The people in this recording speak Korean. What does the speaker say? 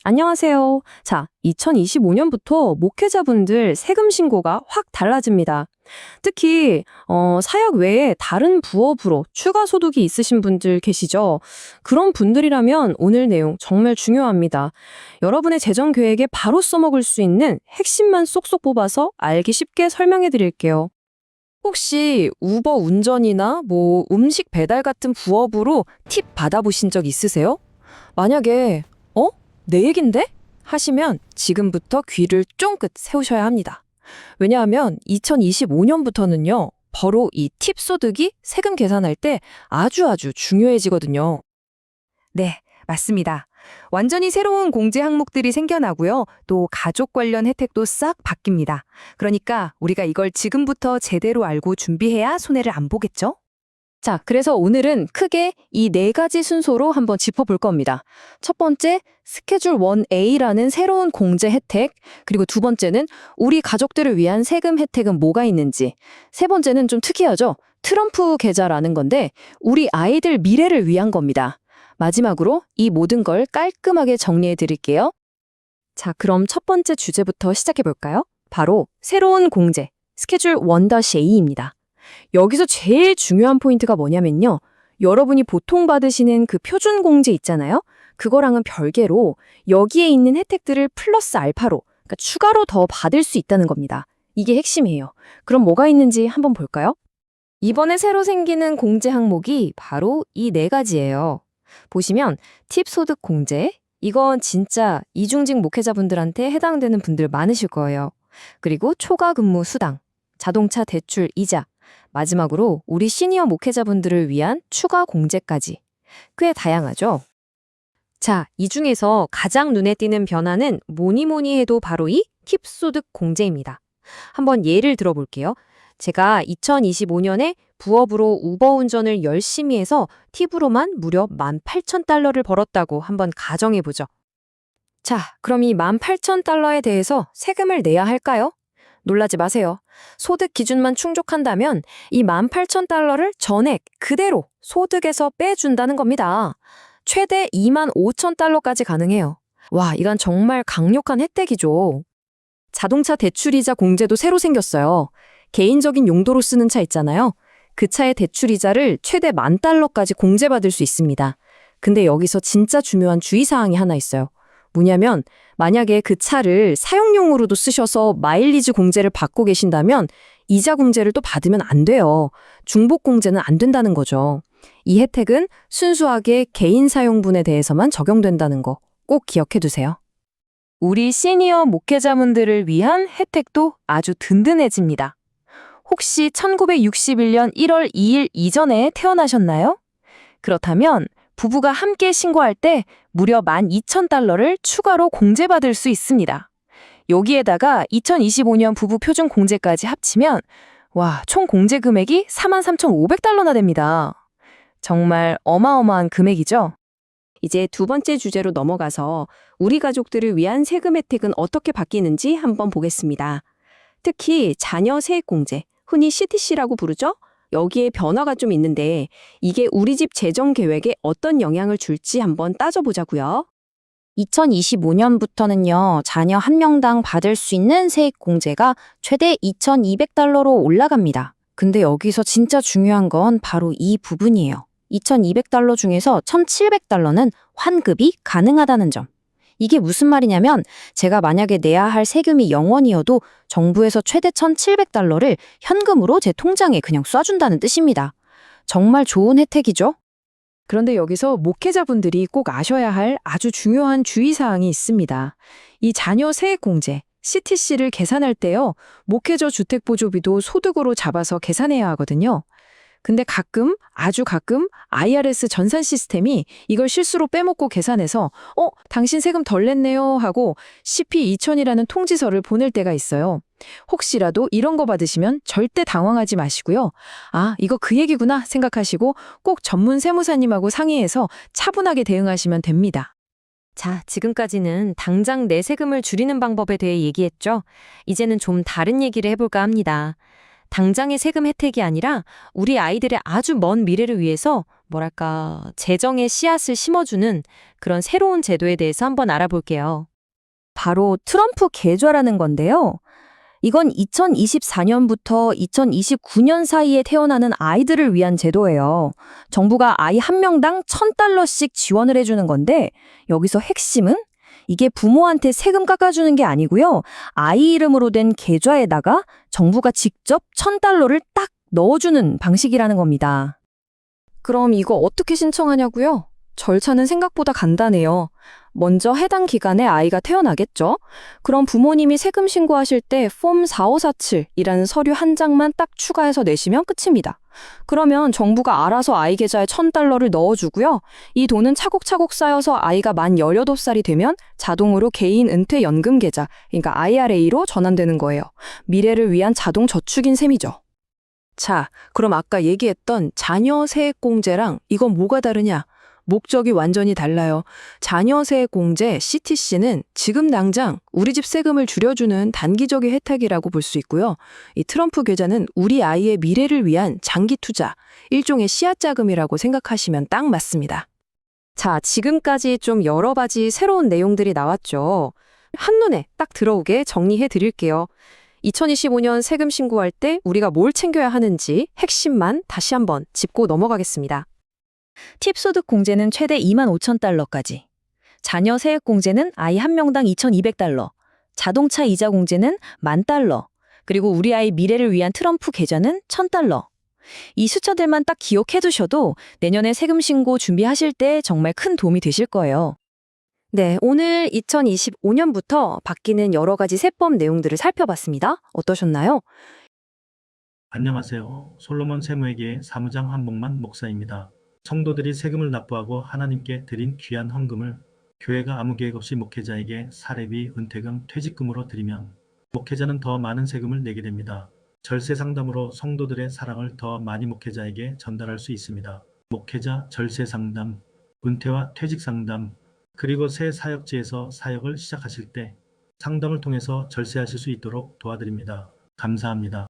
안녕하세요. 자, 2025년부터 목회자분들 세금 신고가 확 달라집니다. 특히 사역 외에 다른 부업으로 추가 소득이 있으신 분들 계시죠? 그런 분들이라면 오늘 내용 정말 중요합니다. 여러분의 재정 계획에 바로 써먹을 수 있는 핵심만 쏙쏙 뽑아서 알기 쉽게 설명해 드릴게요. 혹시 우버 운전이나 음식 배달 같은 부업으로 팁 받아보신 적 있으세요? 만약에 내 얘긴데? 하시면 지금부터 귀를 쫑긋 세우셔야 합니다. 왜냐하면 2025년부터는요, 바로 이 팁 소득이 세금 계산할 때 아주 중요해지거든요. 네, 맞습니다. 완전히 새로운 공제 항목들이 생겨나고요. 또 가족 관련 혜택도 싹 바뀝니다. 그러니까 우리가 이걸 지금부터 제대로 알고 준비해야 손해를 안 보겠죠? 자, 그래서 오늘은 크게 이 네 가지 순서로 한번 짚어볼 겁니다. 첫 번째, 스케줄 1A라는 새로운 공제 혜택, 그리고 두 번째는 우리 가족들을 위한 세금 혜택은 뭐가 있는지, 세 번째는 좀 특이하죠? 트럼프 계좌라는 건데 우리 아이들 미래를 위한 겁니다. 마지막으로 이 모든 걸 깔끔하게 정리해 드릴게요. 자, 그럼 첫 번째 주제부터 시작해 볼까요? 바로 새로운 공제, 스케줄 1-A입니다. 여기서 제일 중요한 포인트가 뭐냐면요. 여러분이 보통 받으시는 그 표준 공제 있잖아요. 그거랑은 별개로 여기에 있는 혜택들을 플러스 알파로, 그러니까 추가로 더 받을 수 있다는 겁니다. 이게 핵심이에요. 그럼 뭐가 있는지 한번 볼까요? 이번에 새로 생기는 공제 항목이 바로 이 네 가지예요. 보시면 팁 소득 공제, 이건 진짜 이중직 목회자분들한테 해당되는 분들 많으실 거예요. 그리고 초과 근무 수당, 자동차 대출 이자, 마지막으로 우리 시니어 목회자분들을 위한 추가 공제까지. 꽤 다양하죠? 자, 이 중에서 가장 눈에 띄는 변화는 뭐니 해도 바로 이 팁 소득 공제입니다. 한번 예를 들어볼게요. 제가 2025년에 부업으로 우버 운전을 열심히 해서 팁으로만 무려 18,000달러를 벌었다고 한번 가정해보죠. 자, 그럼 이 18,000달러에 대해서 세금을 내야 할까요? 놀라지 마세요. 소득 기준만 충족한다면 이 18,000달러를 전액 그대로 소득에서 빼준다는 겁니다. 최대 25,000달러까지 가능해요. 와, 이건 정말 강력한 혜택이죠. 자동차 대출이자 공제도 새로 생겼어요. 개인적인 용도로 쓰는 차 있잖아요. 그 차의 대출이자를 최대 10,000달러까지 공제받을 수 있습니다. 근데 여기서 진짜 중요한 주의사항이 하나 있어요. 뭐냐면 만약에 그 차를 사용용으로도 쓰셔서 마일리지 공제를 받고 계신다면 이자 공제를 또 받으면 안 돼요. 중복 공제는 안 된다는 거죠. 이 혜택은 순수하게 개인 사용분에 대해서만 적용된다는 거 꼭 기억해 두세요. 우리 시니어 목회자분들을 위한 혜택도 아주 든든해집니다. 혹시 1961년 1월 2일 이전에 태어나셨나요? 그렇다면 부부가 함께 신고할 때 무려 12,000달러를 추가로 공제받을 수 있습니다. 여기에다가 2025년 부부 표준 공제까지 합치면 총 공제 금액이 43,500달러나 됩니다. 정말 어마어마한 금액이죠? 이제 두 번째 주제로 넘어가서 우리 가족들을 위한 세금 혜택은 어떻게 바뀌는지 한번 보겠습니다. 특히 자녀 세액 공제, 흔히 CTC라고 부르죠? 여기에 변화가 좀 있는데 이게 우리 집 재정 계획에 어떤 영향을 줄지 한번 따져보자고요. 2025년부터는요, 자녀 한 명당 받을 수 있는 세액 공제가 최대 2,200달러로 올라갑니다. 근데 여기서 진짜 중요한 건 바로 이 부분이에요. 2,200달러 중에서 1,700달러는 환급이 가능하다는 점. 이게 무슨 말이냐면 제가 만약에 내야 할 세금이 0원이어도 정부에서 최대 1,700달러를 현금으로 제 통장에 그냥 쏴준다는 뜻입니다. 정말 좋은 혜택이죠? 그런데 여기서 목회자분들이 꼭 아셔야 할 아주 중요한 주의사항이 있습니다. 이 자녀 세액 공제, CTC를 계산할 때요, 목회자 주택보조비도 소득으로 잡아서 계산해야 하거든요. 근데 아주 가끔 IRS 전산 시스템이 이걸 실수로 빼먹고 계산해서 당신 세금 덜 냈네요 하고 CP 2000이라는 통지서를 보낼 때가 있어요. 혹시라도 이런 거 받으시면 절대 당황하지 마시고요. 아, 이거 그 얘기구나 생각하시고 꼭 전문 세무사님하고 상의해서 차분하게 대응하시면 됩니다. 자, 지금까지는 당장 내 세금을 줄이는 방법에 대해 얘기했죠. 이제는 좀 다른 얘기를 해볼까 합니다. 당장의 세금 혜택이 아니라 우리 아이들의 아주 먼 미래를 위해서 뭐랄까, 재정의 씨앗을 심어주는 그런 새로운 제도에 대해서 한번 알아볼게요. 바로 트럼프 계좌라는 건데요. 이건 2024년부터 2029년 사이에 태어나는 아이들을 위한 제도예요. 정부가 아이 한 명당 $1,000씩 지원을 해주는 건데 여기서 핵심은 이게 부모한테 세금 깎아주는 게 아니고요. 아이 이름으로 된 계좌에다가 정부가 직접 $1,000를 딱 넣어주는 방식이라는 겁니다. 그럼 이거 어떻게 신청하냐고요? 절차는 생각보다 간단해요. 먼저 해당 기간에 아이가 태어나겠죠? 그럼 부모님이 세금 신고하실 때 폼 4547이라는 서류 한 장만 딱 추가해서 내시면 끝입니다. 그러면 정부가 알아서 아이 계좌에 $1,000를 넣어주고요. 이 돈은 차곡차곡 쌓여서 아이가 만 18살이 되면 자동으로 개인 은퇴 연금 계좌, 그러니까 IRA로 전환되는 거예요. 미래를 위한 자동 저축인 셈이죠. 자, 그럼 아까 얘기했던 자녀 세액 공제랑 이건 뭐가 다르냐? 목적이 완전히 달라요. 자녀 세액 공제 CTC는 지금 당장 우리 집 세금을 줄여주는 단기적인 혜택이라고 볼 수 있고요. 이 트럼프 계좌는 우리 아이의 미래를 위한 장기 투자, 일종의 씨앗 자금이라고 생각하시면 딱 맞습니다. 자, 지금까지 좀 여러 가지 새로운 내용들이 나왔죠. 한눈에 딱 들어오게 정리해 드릴게요. 2025년 세금 신고할 때 우리가 뭘 챙겨야 하는지 핵심만 다시 한번 짚고 넘어가겠습니다. 팁소득 공제는 최대 $25,000까지. 자녀 세액 공제는 아이 한 명당 $2,200. 자동차 이자 공제는 $10,000. 그리고 우리 아이 미래를 위한 트럼프 계좌는 $1,000. 이 숫자들만 딱 기억해 두셔도 내년에 세금 신고 준비하실 때 정말 큰 도움이 되실 거예요. 네, 오늘 2025년부터 바뀌는 여러 가지 세법 내용들을 살펴봤습니다. 어떠셨나요? 안녕하세요. 솔로몬 세무회계의 사무장 한복만 목사입니다. 성도들이 세금을 납부하고 하나님께 드린 귀한 헌금을 교회가 아무 계획 없이 목회자에게 사례비, 은퇴금, 퇴직금으로 드리면 목회자는 더 많은 세금을 내게 됩니다. 절세 상담으로 성도들의 사랑을 더 많이 목회자에게 전달할 수 있습니다. 목회자 절세 상담, 은퇴와 퇴직 상담, 그리고 새 사역지에서 사역을 시작하실 때 상담을 통해서 절세하실 수 있도록 도와드립니다. 감사합니다.